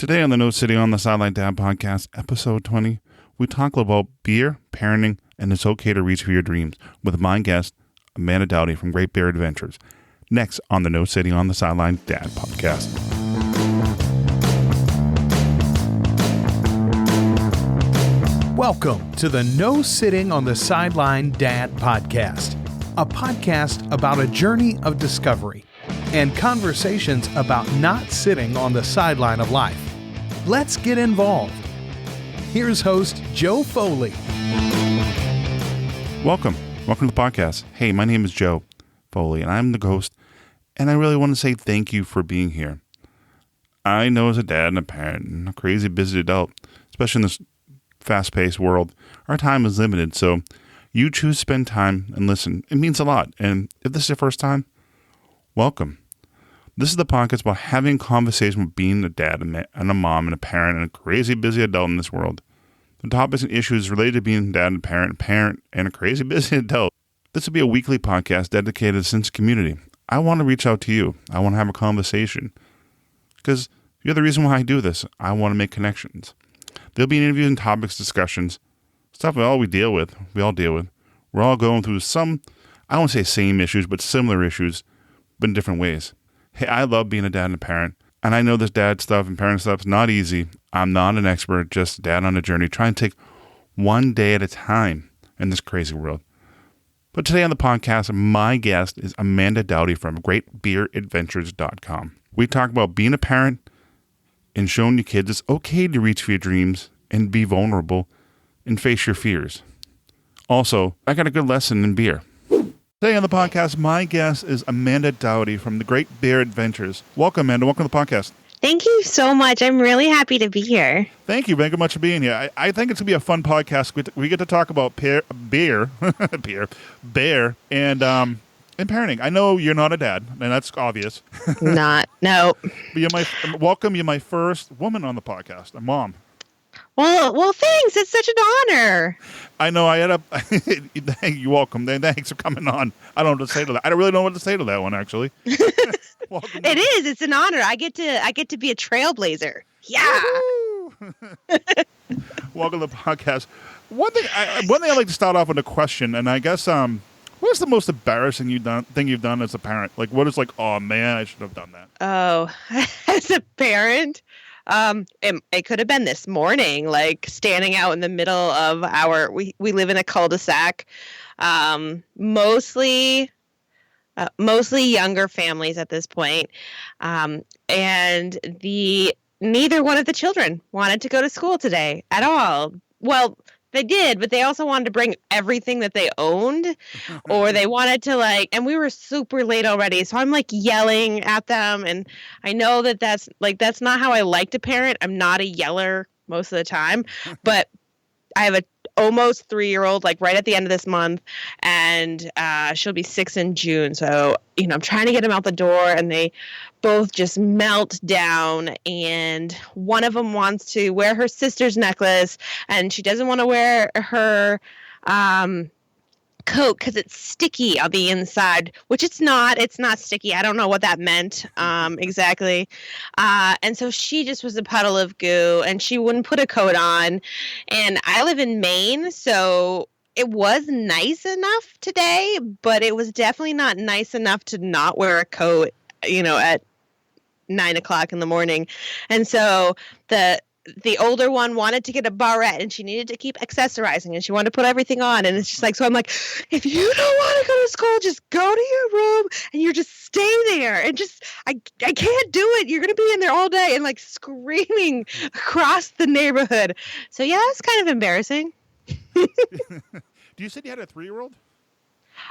Today on the No Sitting on the Sideline Dad podcast, episode 20, we talk about beer, parenting, and it's okay to reach for your dreams with my guest, Amanda Doughty from Great Bear Adventures. Next on the No Sitting on the Sideline Dad podcast. Welcome to the No Sitting on the Sideline Dad podcast, a podcast about a journey of discovery and conversations about not sitting on the sideline of life. Let's get involved. Here's host Joe Foley. Welcome to the podcast. Hey, my name is Joe Foley, and I'm the host, and I really want to say thank you for being here. I know as a dad and a parent and a crazy busy adult, especially in this fast-paced world, our time is limited, so you choose to spend time and listen. It means a lot, and if this is your first time, welcome. This is the podcast about having a conversation with being a dad and a mom and a parent and a crazy busy adult in this world. The topics and issues related to being a dad and parent, and a crazy busy adult. This will be a weekly podcast dedicated to the Cincy community. I want to reach out to you. I want to have a conversation because you're the reason why I do this. I want to make connections. There'll be interviews and topics, discussions, stuff we all deal with. We're all going through some, I don't say same issues, but similar issues, but in different ways. Hey, I love being a dad and a parent, and I know this dad stuff and parent stuff is not easy. I'm not an expert, just a dad on a journey, trying to take one day at a time in this crazy world. But today on the podcast, my guest is Amanda Doughty from GreatBearAdventures.com. We talk about being a parent and showing your kids it's okay to reach for your dreams and be vulnerable and face your fears. Also, I got a good lesson in beer. Today on the podcast, my guest is Amanda Doughty from the Great Bear Adventures. Welcome, Amanda. Welcome to the podcast. Thank you so much. I'm really happy to be here. Thank you very much for being here. I think it's going to be a fun podcast. We get to talk about beer, and parenting. I know you're not a dad, and that's obvious. No. But you're my first woman on the podcast, a mom. Well, thanks. It's such an honor. I know. You're welcome. Thanks for coming on. I don't know what to say to that. I don't really know what to say to that one, actually. It is. It's an honor. I get to be a trailblazer. Yeah. Welcome to the podcast. One thing I'd like to start off with a question, and I guess what's the most embarrassing thing you've done as a parent? Like, what is like, oh man, I should have done that. Oh, as a parent. It could have been this morning, like standing out in the middle of we live in a cul-de-sac, mostly younger families at this point. And neither one of the children wanted to go to school today at all. Well, they did, but they also wanted to bring everything that they owned, or they wanted to and we were super late already. So I'm yelling at them. And I know that's not how I like to parent. I'm not a yeller most of the time, but I have a almost 3-year-old, right at the end of this month, and she'll be 6 in June. So, I'm trying to get them out the door, and they both just melt down. And one of them wants to wear her sister's necklace, and she doesn't want to wear her coat because it's sticky on the inside, which it's not sticky. I don't know what that meant exactly. And so she just was a puddle of goo, and she wouldn't put a coat on. And I live in Maine, so it was nice enough today, but it was definitely not nice enough to not wear a coat, at 9 o'clock in the morning. And so the older one wanted to get a barrette, and she needed to keep accessorizing, and she wanted to put everything on. And it's just so I'm like, if you don't want to go to school, just go to your room and you just stay there. And I can't do it. You're going to be in there all day, and screaming across the neighborhood. So yeah, it's kind of embarrassing. Do you say you had a 3-year-old?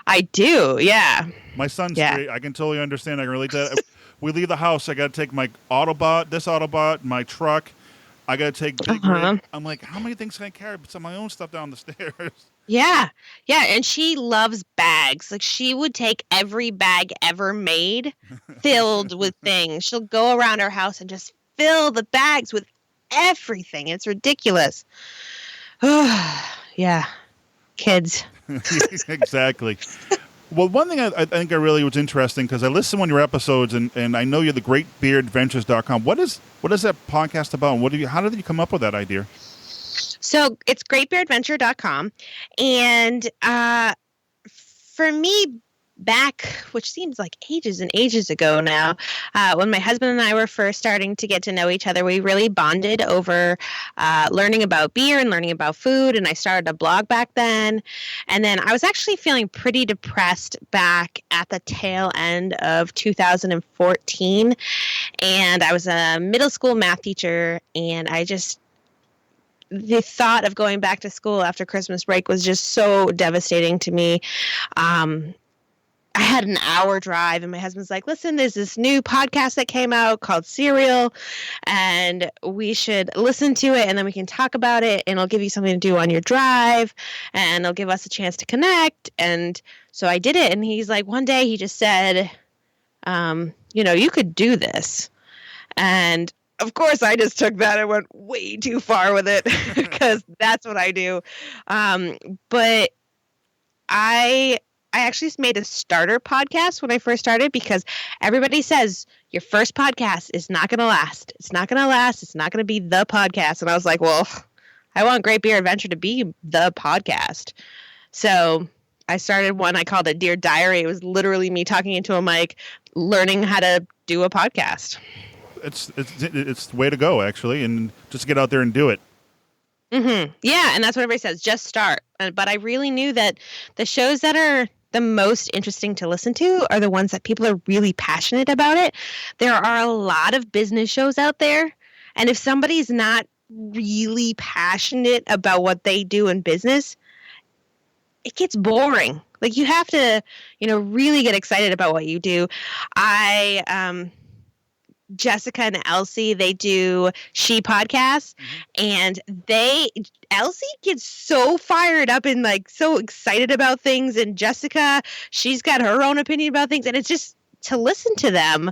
I do. Yeah. My son's 3. I can totally understand. I can relate to that. We leave the house. I got to take my Autobot, my truck. I got to take big rig. I'm like, how many things can I carry besides my own stuff down the stairs? Yeah. Yeah. And she loves bags. She would take every bag ever made filled with things. She'll go around our house and just fill the bags with everything. It's ridiculous. Yeah. Kids. Exactly. Well, one thing I think I really was interesting, because I listened to one of your episodes, and I know you're the greatbeardadventures.com. What is that podcast about? And how did you come up with that idea? So it's greatbeardadventure.com. And for me, back, which seems like ages and ages ago now, when my husband and I were first starting to get to know each other, we really bonded over learning about beer and learning about food. And I started a blog back then. And then I was actually feeling pretty depressed back at the tail end of 2014. And I was a middle school math teacher, and the thought of going back to school after Christmas break was just so devastating to me. I had an hour drive, and my husband's like, listen, there's this new podcast that came out called Serial, and we should listen to it, and then we can talk about it, and it'll give you something to do on your drive, and it'll give us a chance to connect. And so I did it, and he's like, one day he just said, you could do this. And of course, I just took that and went way too far with it because that's what I do. But I actually made a starter podcast when I first started, because everybody says your first podcast is not going to last. It's not going to last. It's not going to be the podcast. And I was like, well, I want Great Beer Adventure to be the podcast. So I started one. I called it Dear Diary. It was literally me talking into a mic, learning how to do a podcast. It's the way to go, actually, and just get out there and do it. Mm-hmm. Yeah, and that's what everybody says, just start. But I really knew that the shows that are the most interesting to listen to are the ones that people are really passionate about it. There are a lot of business shows out there, and if somebody's not really passionate about what they do in business, it gets boring. Like, you have to, really get excited about what you do. Jessica and Elsie, they do She Podcasts, and Elsie gets so fired up and so excited about things, and Jessica, she's got her own opinion about things, and it's just to listen to them,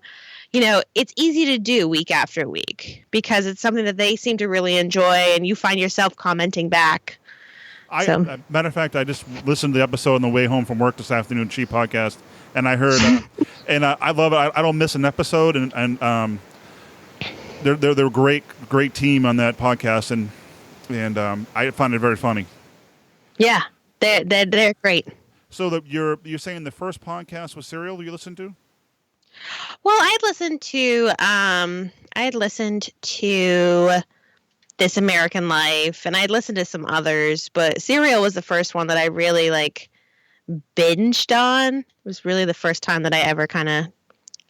it's easy to do week after week because it's something that they seem to really enjoy, and you find yourself commenting back. Matter of fact, I just listened to the episode on the way home from work this afternoon, She Podcast, and I heard, and I love it. I don't miss an episode, and they're a great team on that podcast, and I find it very funny. Yeah, they're great. So you're saying the first podcast was Serial you listened to? Well, I had listened to This American Life, and I'd listened to some others, but Serial was the first one that I really binged on. It was really the first time that I ever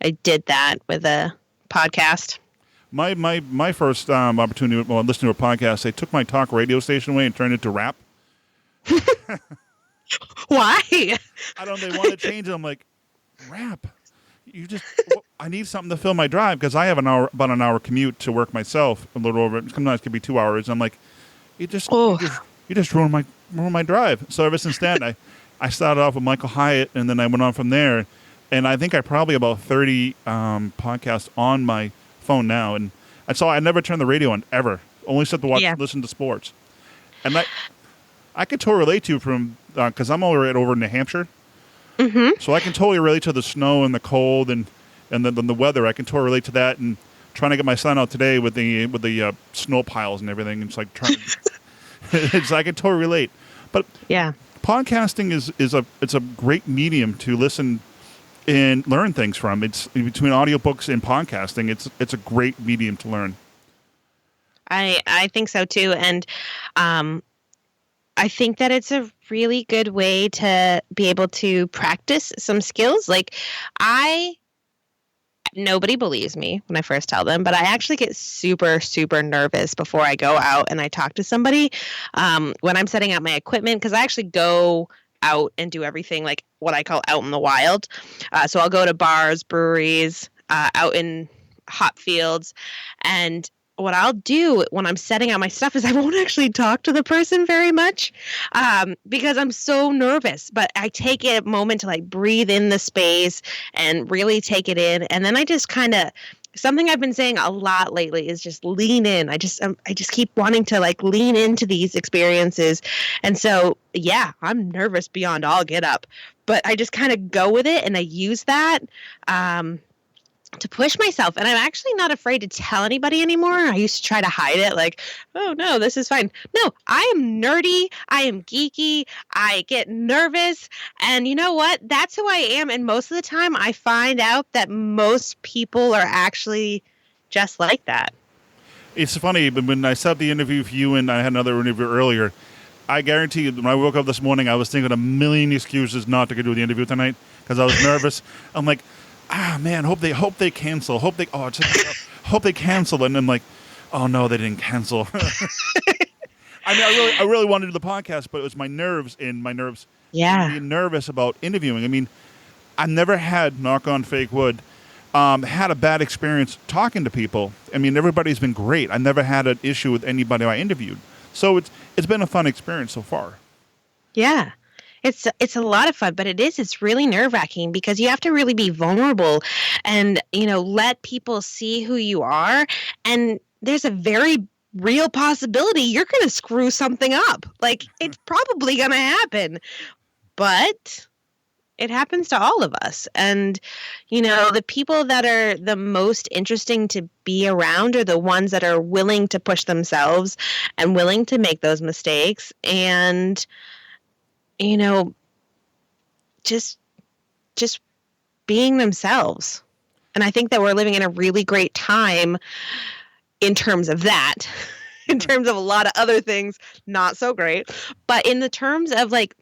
I did that with a podcast. My first opportunity to listen to a podcast, they took my talk radio station away and turned it to rap. Why? I don't know. They wanted to change it. I'm like, rap? I need something to fill my drive, because I have about an hour commute to work myself, a little over. Sometimes it could be 2 hours. I'm like, you just ruined my drive. So ever since then, I started off with Michael Hyatt, and then I went on from there. And I think I probably about 30 podcasts on my phone now. And so I never turned the radio on ever. Only set to listen to sports. And I could totally relate to you from because I'm over in New Hampshire. Mm-hmm. So I can totally relate to the snow and the cold and the weather. I can totally relate to that, and trying to get my son out today with the snow piles and everything. It's like trying. I can totally relate. But yeah, podcasting is a great medium to listen and learn things from. It's between audiobooks and podcasting. It's a great medium to learn. I think so too, and I think that it's a really good way to be able to practice some skills. Nobody believes me when I first tell them, but I actually get super, super nervous before I go out and I talk to somebody when I'm setting out my equipment, because I actually go out and do everything what I call out in the wild. So I'll go to bars, breweries, out in hop fields, and what I'll do when I'm setting out my stuff is I won't actually talk to the person very much because I'm so nervous. But I take a moment to breathe in the space and really take it in. And then I just something I've been saying a lot lately is just lean in. I just keep wanting to lean into these experiences. And so, yeah, I'm nervous beyond all get up. but I just kind of go with it, and I use that to push myself. And I'm actually not afraid to tell anybody anymore. I used to try to hide it, like, oh no, this is fine. No, I am nerdy. I am geeky. I get nervous. And you know what? That's who I am. And most of the time I find out that most people are actually just like that. It's funny, but when I set up the interview for you and I had another interview earlier, I guarantee you, when I woke up this morning, I was thinking a million excuses not to go do the interview tonight because I was nervous. I'm like, man, hope they cancel. Hope they cancel. And I'm like, oh no, they didn't cancel. I mean, I really wanted to do the podcast, but it was my nerves being nervous about interviewing. I mean, I never had, knock on fake wood, had a bad experience talking to people. I mean, everybody's been great. I never had an issue with anybody I interviewed. So it's been a fun experience so far. Yeah. It's a lot of fun, but it's really nerve-wracking because you have to really be vulnerable and, let people see who you are. And there's a very real possibility you're going to screw something up. Like, it's probably going to happen, but it happens to all of us. And, the people that are the most interesting to be around are the ones that are willing to push themselves and willing to make those mistakes and, just being themselves. And I think that we're living in a really great time in terms of that. In terms of a lot of other things, not so great. But in the terms of like,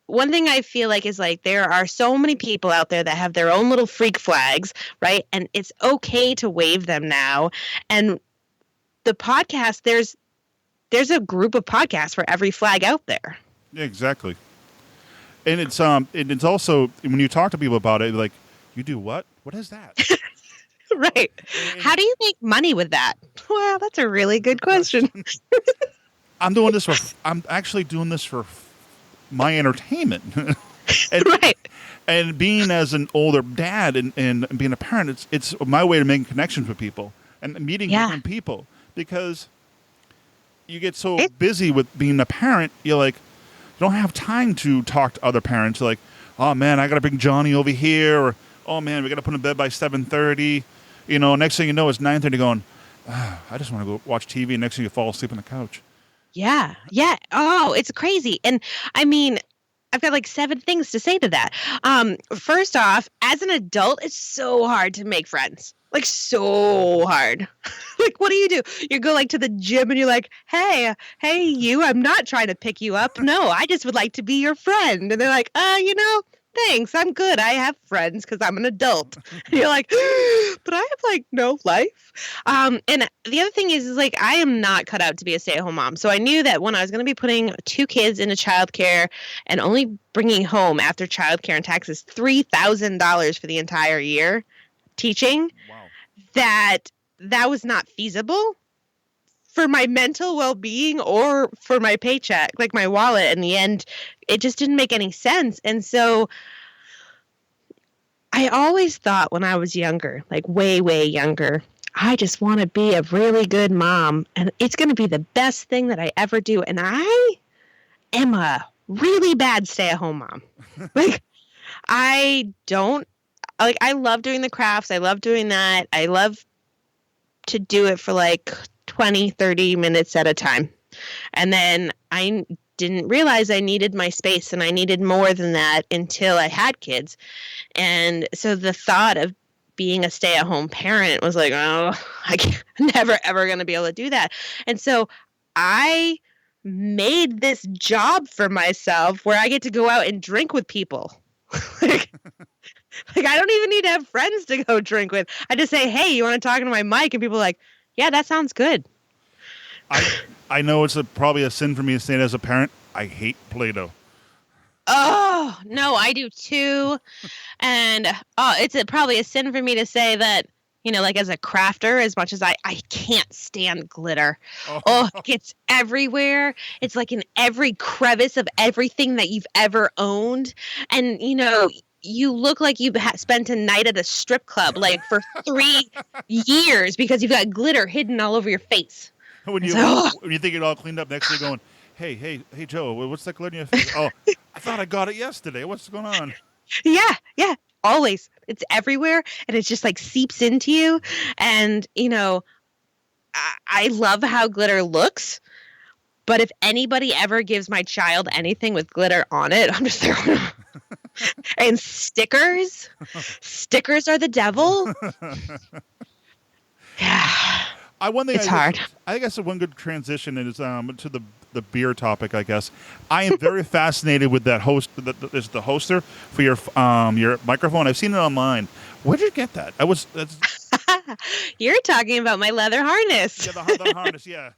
one thing I feel like is like there are so many people out there that have their own little freak flags, right? And it's okay to wave them now. And the podcast, there's a group of podcasts for every flag out there. Yeah, exactly. And it's also when you talk to people about it, like, you do what? What is that? Right. How do you make money with that? Well, that's a really good question. I'm actually doing this for my entertainment. And, right. And being as an older dad and being a parent, it's my way to make connections with people and meeting different people, because you get so busy with being a parent, you're like, you don't have time to talk to other parents. You're like, oh man, I got to bring Johnny over here, or oh man, we got to put him in bed by 7:30. Next thing you know, it's 9:30 going, I just want to go watch TV. And next thing you fall asleep on the couch. Yeah. Yeah. Oh, it's crazy. And I mean, I've got like 7 things to say to that. First off, as an adult, it's so hard to make friends. Like, so hard. Like, what do? You go like to the gym and you're like, hey, you, I'm not trying to pick you up. No, I just would like to be your friend. And they're like, thanks, I'm good. I have friends because I'm an adult. And you're like, but I have like no life. And the other thing is like, I am not cut out to be a stay-at-home mom. So I knew that when I was going to be putting 2 kids into childcare and only bringing home after childcare and taxes $3,000 for the entire year teaching, wow, that was not feasible for my mental well-being or for my paycheck, like my wallet. In the end, it just didn't make any sense. And so I always thought when I was younger, like way, way younger, I just want to be a really good mom and it's going to be the best thing that I ever do. And I am a really bad stay-at-home mom. I love doing the crafts. I love doing that. I love to do it for like 20, 30 minutes at a time. And then I didn't realize I needed my space and I needed more than that until I had kids. And so the thought of being a stay-at-home parent was like, oh, I'm never, ever going to be able to do that. And so I made this job for myself where I get to go out and drink with people. Like, I don't even need to have friends to go drink with. I just say, hey, you want to talk into my mic? And people are like, yeah, that sounds good. I know it's probably a sin for me to say it as a parent. I hate Play-Doh. Oh, no, I do too. And it's probably a sin for me to say that, like as a crafter, as much as I can't stand glitter. Oh, it gets everywhere. It's like in every crevice of everything that you've ever owned. And, you look like you've spent a night at a strip club like for 3 years because you've got glitter hidden all over your face. When you think it all cleaned up, next day going, hey, Joe, what's that glitter in your face? Oh, I thought I got it yesterday. What's going on? Yeah, yeah, always. It's everywhere, and it just like seeps into you. And I love how glitter looks. But if anybody ever gives my child anything with glitter on it, I'm just like, and stickers are the devil. Yeah. It's hard. I guess one good transition is to the beer topic. I guess I am very fascinated with that host. Is the hoster for your microphone? I've seen it online. Where'd you get that? You're talking about my leather harness. Yeah, the harness. Yeah.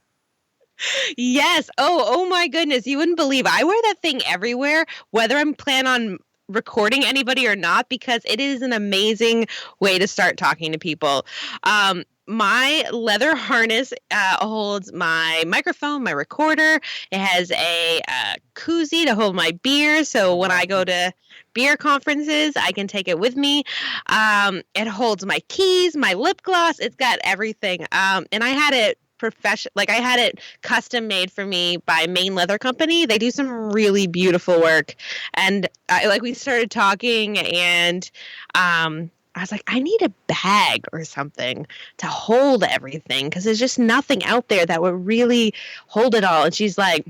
Yes. Oh my goodness. You wouldn't believe. I wear that thing everywhere, whether I'm plan on recording anybody or not, because it is an amazing way to start talking to people. My leather harness holds my microphone, my recorder. It has a koozie to hold my beer. So when I go to beer conferences, I can take it with me. It holds my keys, my lip gloss. It's got everything. And I had it I had it custom made for me by Maine Leather Company. They do some really beautiful work. And we started talking, and I was like, I need a bag or something to hold everything, because there's just nothing out there that would really hold it all. And she's like,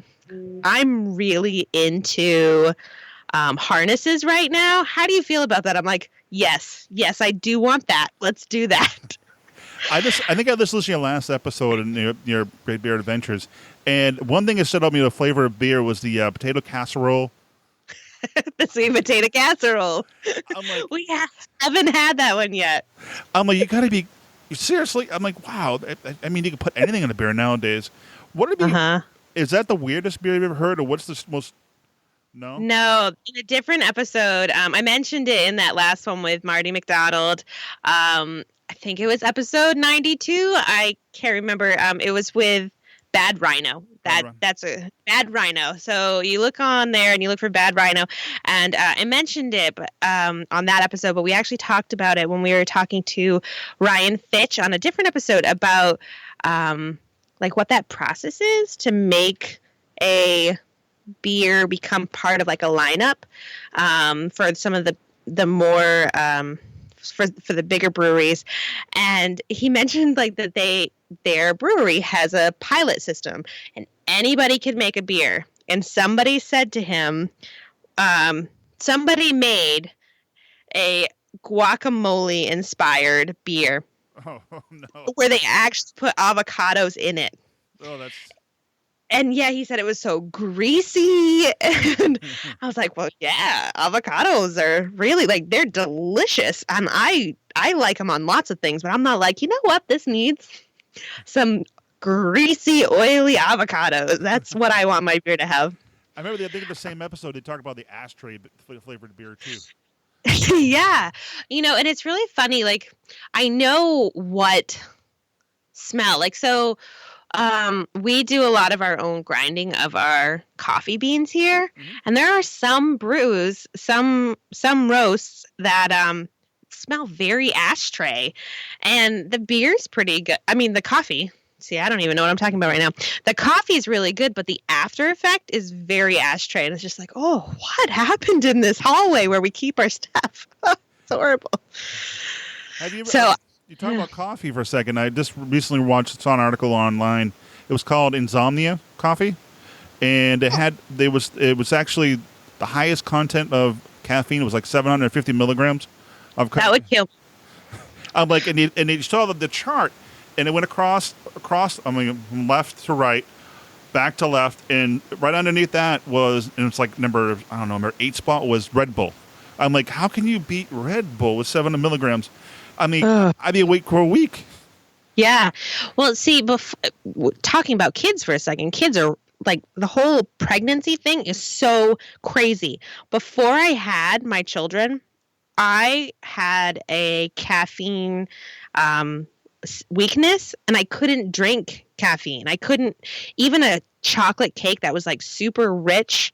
I'm really into harnesses right now. How do you feel about that? I'm like, yes, I do want that. Let's do that. I think I just listened to your last episode in your Great Beer Adventures, and one thing that stood out to me, the flavor of beer, was the potato casserole. The sweet potato casserole. I'm like, we haven't had that one yet. I'm like, you gotta be seriously. I'm like, wow. I mean, you can put anything in a beer nowadays. What would it be? Is that the weirdest beer you've ever heard, or what's the most? No, in a different episode, I mentioned it in that last one with Marty McDonald. I think it was episode 92. I can't remember. It was with Bad Rhino. That's a Bad Rhino. So you look on there and you look for Bad Rhino, and I mentioned it on that episode, but we actually talked about it when we were talking to Ryan Fitch on a different episode about what that process is to make a beer become part of like a lineup for some of the more for the bigger breweries. And he mentioned that their brewery has a pilot system, and anybody could make a beer. And somebody said to him, somebody made a guacamole inspired beer. Oh no! Where they actually put avocados in it. Oh, that's. And yeah, he said it was so greasy. And I was like, well, yeah, avocados are really they're delicious. And I like them on lots of things, but I'm not like, you know what? This needs some greasy, oily avocados. That's what I want my beer to have. I remember I think in the same episode, they talked about the ashtray flavored beer too. Yeah. And it's really funny. I know what smell, we do a lot of our own grinding of our coffee beans here. Mm-hmm. And there are some brews, some roasts that smell very ashtray. And the beer's pretty good. I mean, the coffee. See, I don't even know what I'm talking about right now. The coffee is really good, but the after effect is very ashtray. And it's just like, oh, what happened in this hallway where we keep our stuff? It's horrible. Have you ever, you talk about coffee for a second. I just recently saw an article online. It was called Insomnia Coffee, and it was actually the highest content of caffeine. It was like 750 milligrams of caffeine. That would kill me. I'm like, and you saw the chart, and it went across. I mean, from left to right, back to left, and right underneath that it's like number 8 spot was Red Bull. I'm like, how can you beat Red Bull with 700 milligrams? I mean, I'd be awake for a week. Yeah. Well, see, talking about kids for a second, kids are the whole pregnancy thing is so crazy. Before I had my children, I had a caffeine weakness, and I couldn't drink caffeine. I couldn't, even a chocolate cake that was super rich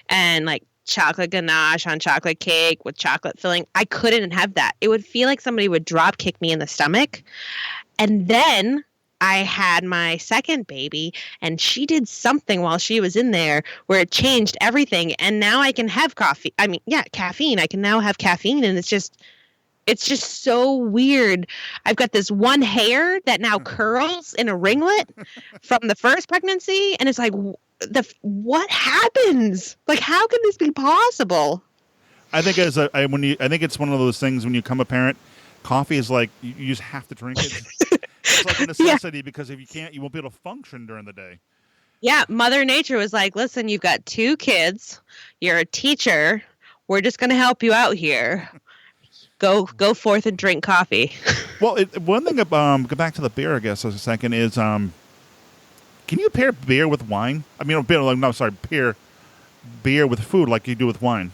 and chocolate ganache on chocolate cake with chocolate filling. I couldn't have that. It would feel like somebody would drop kick me in the stomach. And then I had my second baby, and she did something while she was in there where it changed everything. And now I can have coffee. I mean, yeah, caffeine. I can now have caffeine, and it's just so weird. I've got this one hair that now curls in a ringlet from the first pregnancy, and it's like, what happens? Like, how can this be possible? I think I think it's one of those things when you become a parent, coffee is like you just have to drink it. It's like a necessity because if you can't, you won't be able to function during the day. Yeah, Mother Nature was like, listen, you've got 2 kids, you're a teacher, we're just going to help you out here. Go forth and drink coffee. Well, one thing, go back to the beer, I guess, as a second, is can you pair beer with wine? I mean, pair beer with food like you do with wine.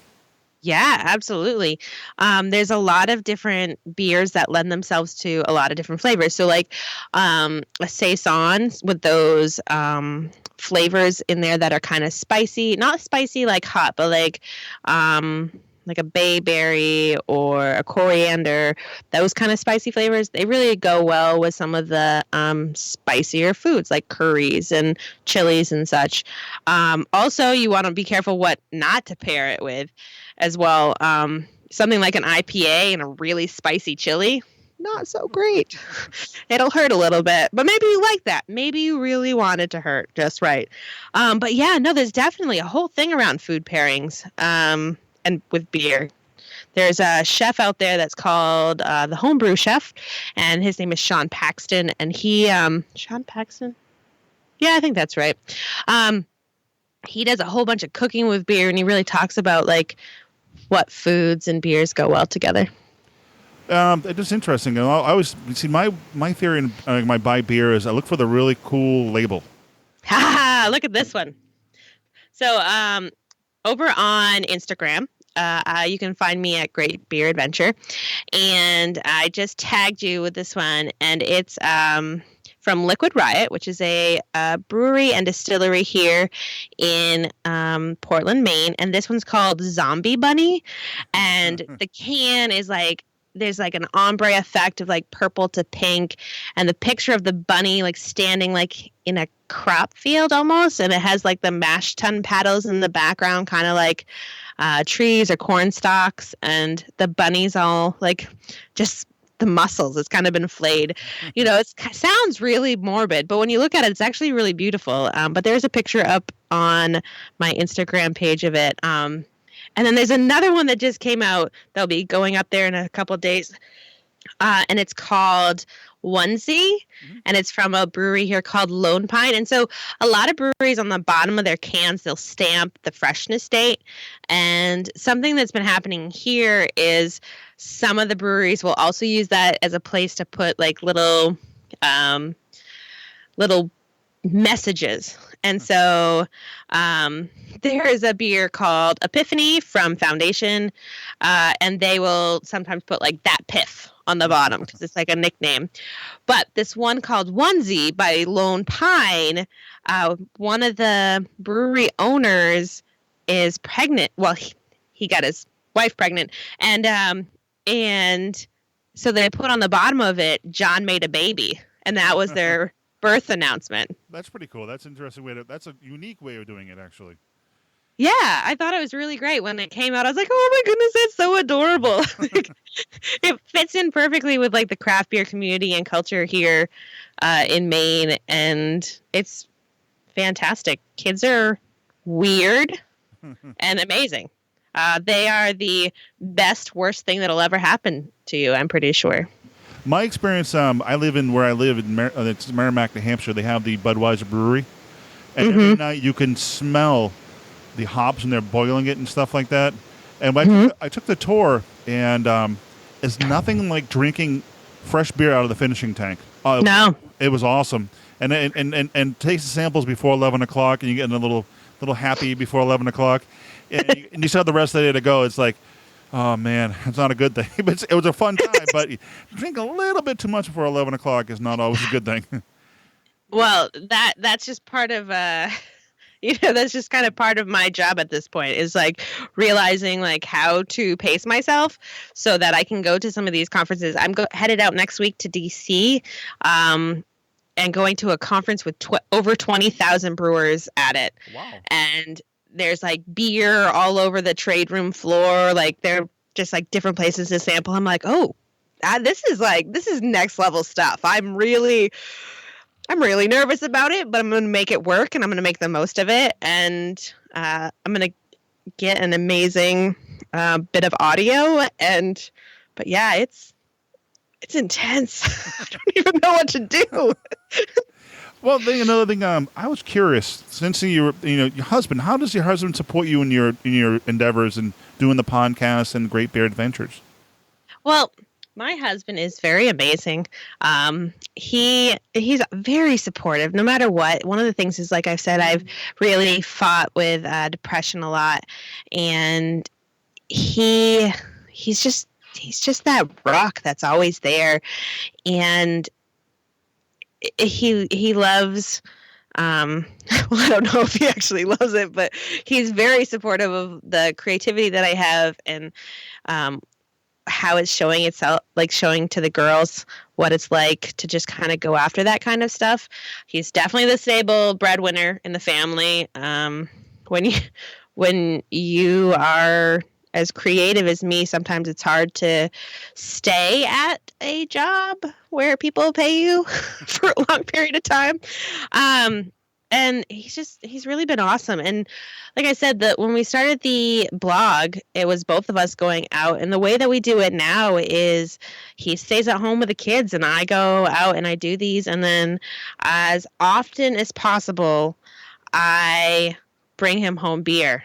Yeah, absolutely. There's a lot of different beers that lend themselves to a lot of different flavors. So like a Saison with those flavors in there that are kind of spicy, not spicy like hot, but like a bayberry or a coriander, those kind of spicy flavors, they really go well with some of the spicier foods like curries and chilies and such. Also, you want to be careful what not to pair it with as well. Something like an IPA and a really spicy chili, not so great. It'll hurt a little bit, but maybe you like that. Maybe you really want it to hurt just right. But yeah, no, there's definitely a whole thing around food pairings. And with beer. There's a chef out there that's called the Homebrew Chef, and his name is Sean Paxton. And he, Sean Paxton? Yeah, I think that's right. He does a whole bunch of cooking with beer, and he really talks about like what foods and beers go well together. It's just interesting. I always see my theory in my buy beer is I look for the really cool label. Ha! Look at this one. So over on Instagram, you can find me at Great Beer Adventure, and I just tagged you with this one, and it's from Liquid Riot, which is a brewery and distillery here in Portland, Maine, and this one's called Zombie Bunny, and the can is like, there's like an ombre effect of like purple to pink, and the picture of the bunny like standing like in a crop field almost, and it has like the mash tun paddles in the background, kind of like trees or corn stalks, and the bunny's all like just the muscles. It's kind of been flayed. You know, it sounds really morbid, but when you look at it, it's actually really beautiful. But there's a picture up on my Instagram page of it. And then there's another one that just came out that'll be going up there in a couple of days. And it's called Onesie, and it's from a brewery here called Lone Pine. And so a lot of breweries on the bottom of their cans, they'll stamp the freshness date. And something that's been happening here is some of the breweries will also use that as a place to put like little messages. And so there is a beer called Epiphany from Foundation, and they will sometimes put like that piff on the bottom because it's like a nickname. But this one called Onesie by Lone Pine, one of the brewery owners is pregnant. Well, he got his wife pregnant, and so they put on the bottom of it, John made a baby, and that was their birth announcement. That's pretty cool. That's an interesting that's a unique way of doing it, actually. Yeah, I thought it was really great when it came out. I was like, oh my goodness, it's so adorable. It fits in perfectly with like the craft beer community and culture here in Maine, and it's fantastic. Kids are weird and amazing. They are the worst thing that'll ever happen to you, I'm pretty sure. My experience, I live in it's Merrimack, New Hampshire. They have the Budweiser brewery, and every night you can smell the hops when they're boiling it and stuff like that. And I took the tour, and it's nothing like drinking fresh beer out of the finishing tank. No, it was awesome. And taste the samples before 11 o'clock, and you get a little happy before 11 o'clock, and you still have the rest of the day to go. It's like, oh man, it's not a good thing. But it was a fun time. But you drink a little bit too much before 11 o'clock is not always a good thing. Well, that's just part of that's just kind of part of my job at this point, is like realizing like how to pace myself so that I can go to some of these conferences. I'm headed out next week to DC, and going to a conference with over 20,000 brewers at it. Wow. And there's like beer all over the trade room floor. Like they're just like different places to sample. I'm like, oh, this is next level stuff. I'm really nervous about it, but I'm going to make it work and I'm going to make the most of it. And I'm going to get an amazing bit of audio. But yeah, it's intense. I don't even know what to do. Well, another thing, I was curious, since your husband, how does your husband support you in your endeavors and doing the podcast and Great Bear Adventures? Well, my husband is very amazing. He's very supportive no matter what. One of the things is, like I've said, I've really fought with depression a lot, and he's just that rock that's always there. And he loves, well, I don't know if he actually loves it, but he's very supportive of the creativity that I have and how it's showing itself, like showing to the girls what it's like to just kind of go after that kind of stuff. He's definitely the stable breadwinner in the family. When you are as creative as me, sometimes it's hard to stay at a job where people pay you for a long period of time. And he's really been awesome. And like I said, that when we started the blog, it was both of us going out. And the way that we do it now is he stays at home with the kids and I go out and I do these. And then as often as possible, I bring him home beer.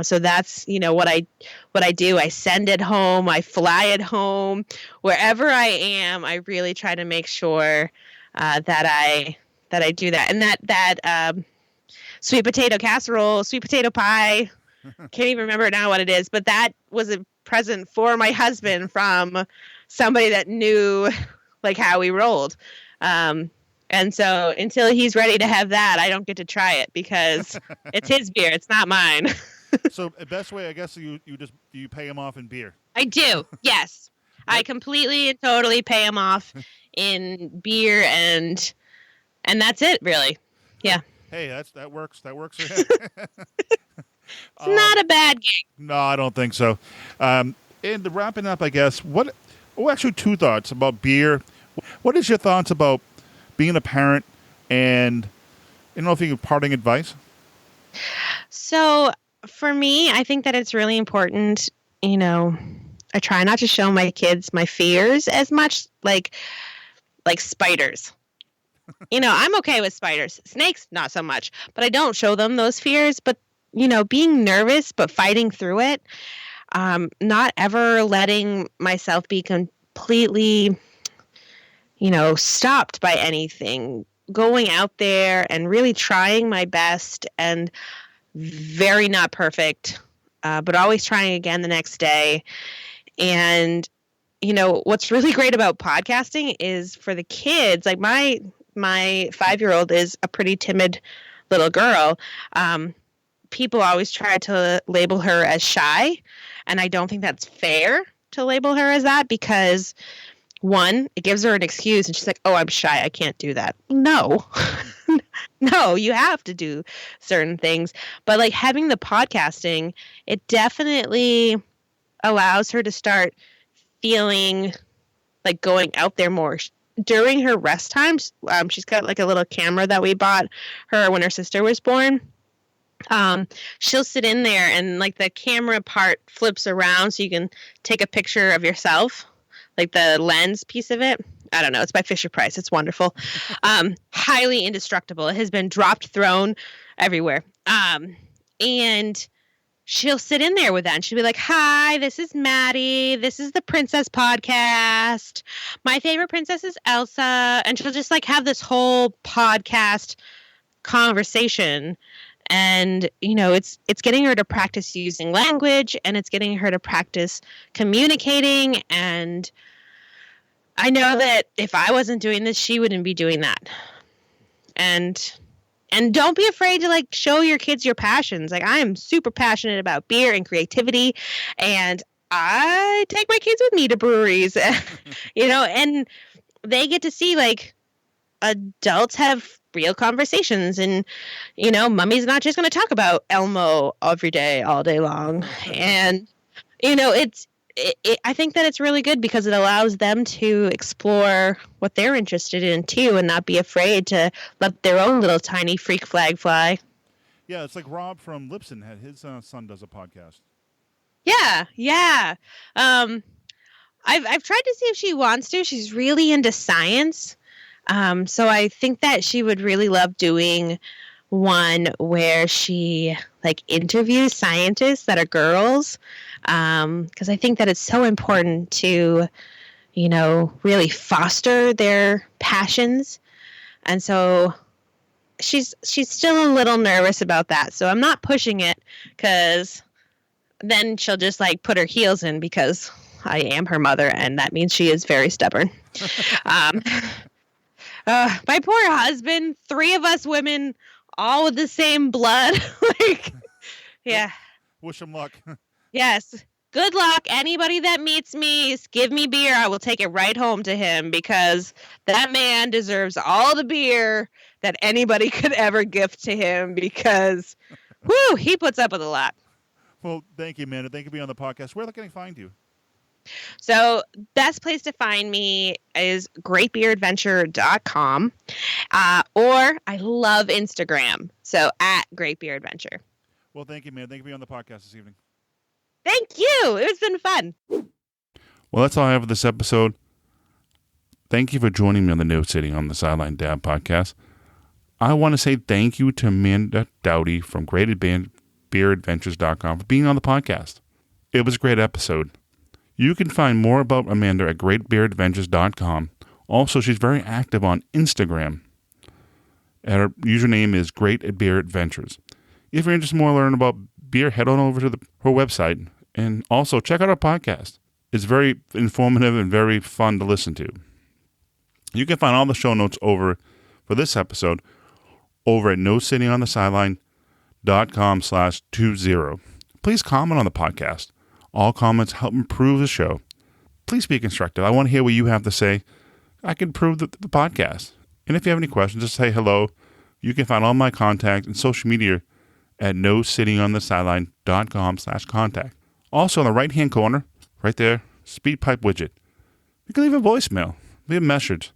So that's, what I do. I send it home. I fly it home. Wherever I am, I really try to make sure that I do that. And that sweet potato casserole, sweet potato pie, can't even remember now what it is, but that was a present for my husband from somebody that knew like how we rolled. And so until he's ready to have that, I don't get to try it because it's his beer. It's not mine. So the best way, I guess, you pay him off in beer. I do. Yes. I completely and totally pay him off in beer and that's it, really. Yeah. Hey, that works. That works for him. It's not a bad gig. No, I don't think so. And wrapping up, I guess, actually two thoughts about beer. What is your thoughts about being a parent and I don't know if you have parting advice? So for me, I think that it's really important, I try not to show my kids my fears as much, like spiders. I'm okay with spiders. Snakes, not so much. But I don't show them those fears. But, being nervous but fighting through it, not ever letting myself be completely, stopped by anything. Going out there and really trying my best and very not perfect, but always trying again the next day. And, what's really great about podcasting is for the kids, like my 5-year-old is a pretty timid little girl. People always try to label her as shy. And I don't think that's fair to label her as that because, one, it gives her an excuse and she's like, oh, I'm shy. I can't do that. No, no, you have to do certain things. But like having the podcasting, it definitely allows her to start feeling like going out there more. During her rest times, she's got like a little camera that we bought her when her sister was born. She'll sit in there and like the camera part flips around so you can take a picture of yourself, like the lens piece of it. I don't know. It's by Fisher-Price. It's wonderful. Highly indestructible. It has been dropped, thrown everywhere. And she'll sit in there with that and she'll be like, hi, this is Maddie. This is the Princess Podcast. My favorite princess is Elsa. And she'll just like have this whole podcast conversation. And, it's getting her to practice using language and it's getting her to practice communicating. And I know that if I wasn't doing this, she wouldn't be doing that. And don't be afraid to like show your kids your passions. Like I am super passionate about beer and creativity and I take my kids with me to breweries, and they get to see like, adults have real conversations, and mommy's not just going to talk about Elmo every day all day long. And I think that it's really good because it allows them to explore what they're interested in too, and not be afraid to let their own little tiny freak flag fly. Yeah, it's like Rob from Lipson had his son does a podcast. Yeah. I've tried to see if she wants to. She's really into science. So I think that she would really love doing one where she interviews scientists that are girls. Because I think that it's so important to, really foster their passions. And so she's still a little nervous about that. So I'm not pushing it, because then she'll just put her heels in, because I am her mother, and that means she is very stubborn. My poor husband, 3 of us women, all with the same blood. Yeah. Wish him luck. Yes. Good luck. Anybody that meets me, give me beer. I will take it right home to him, because that man deserves all the beer that anybody could ever gift to him, because, he puts up with a lot. Well, thank you, Amanda. Thank you for being on the podcast. Where can I find you? So best place to find me is greatbeeradventure.com, or I love Instagram. So @greatbeeradventure. Well, thank you, man. Thank you for being on the podcast this evening. Thank you. It's been fun. Well, that's all I have for this episode. Thank you for joining me on the No Sitting on the Sideline Dad podcast. I want to say thank you to Amanda Doughty from greatbeeradventures.com for being on the podcast. It was a great episode. You can find more about Amanda at greatbeeradventures.com. Also, she's very active on Instagram. And her username is greatbeeradventures. If you're interested in more learning about beer, head on over to her website. And also, check out our podcast. It's very informative and very fun to listen to. You can find all the show notes for this episode over at nosittingonthesideline.com/20. Please comment on the podcast. All comments help improve the show. Please be constructive. I want to hear what you have to say. I can improve the podcast. And if you have any questions, just say hello. You can find all my contact and social media at nosittingonthesideline.com/contact. Also, in the right-hand corner, right there, speed pipe widget. You can leave a voicemail, leave a message.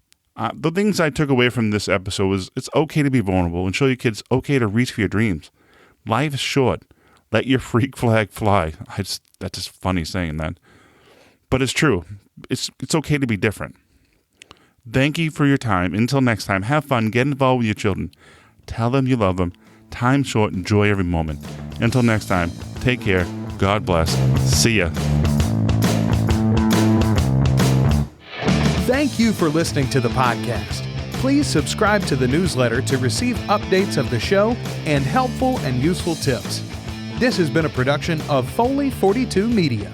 The things I took away from this episode was it's okay to be vulnerable and show your kids okay to reach for your dreams. Life is short. Let your freak flag fly. That's just funny saying that. But it's true. It's okay to be different. Thank you for your time. Until next time, have fun. Get involved with your children. Tell them you love them. Time's short. Enjoy every moment. Until next time, take care. God bless. See ya. Thank you for listening to the podcast. Please subscribe to the newsletter to receive updates of the show and helpful and useful tips. This has been a production of Foley 42 Media.